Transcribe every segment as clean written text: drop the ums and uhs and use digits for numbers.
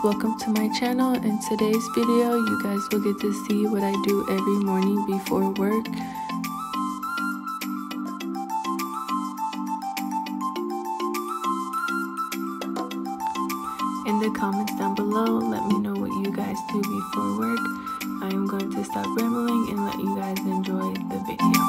welcome to my channel. In today's video, you guys will get to see what I do every morning before work. In the comments down below, let me know what you guys do before work. I am going to stop rambling and let you guys enjoy the video.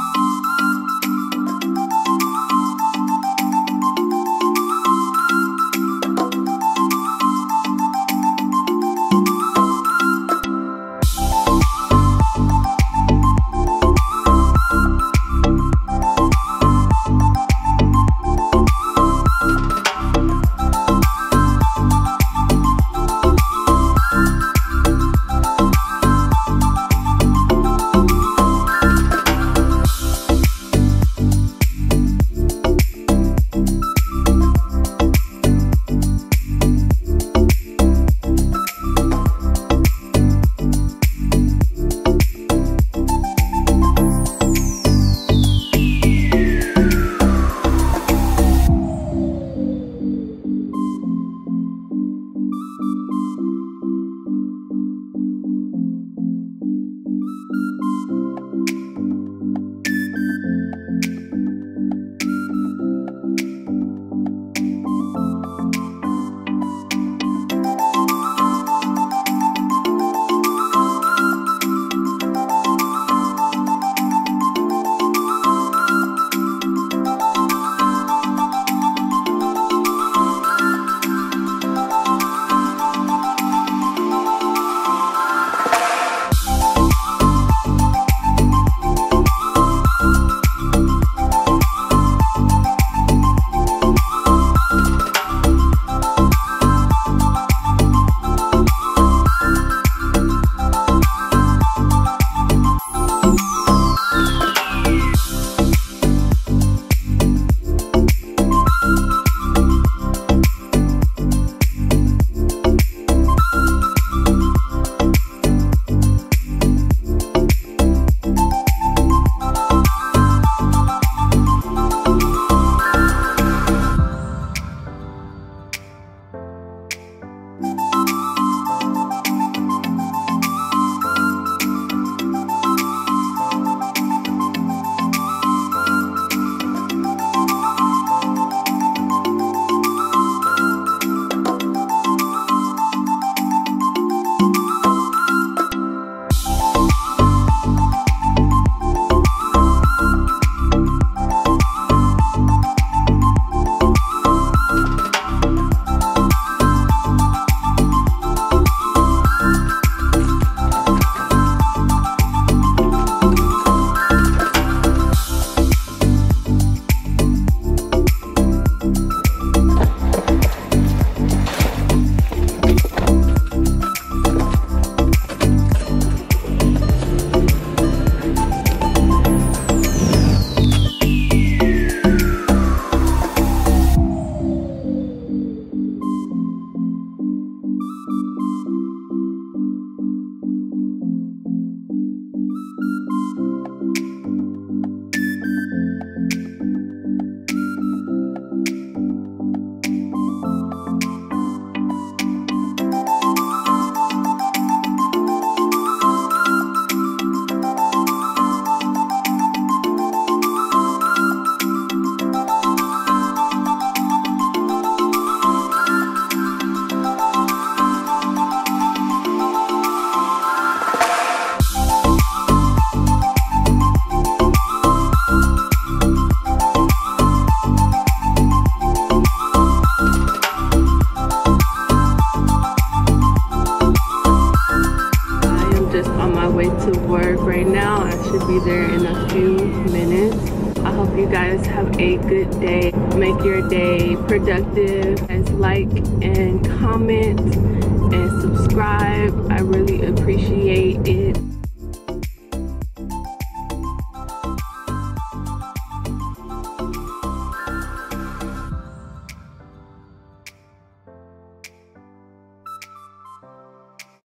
Be there in a few minutes. I hope you guys have a good day. Make your day productive. Guys, like and comment and subscribe.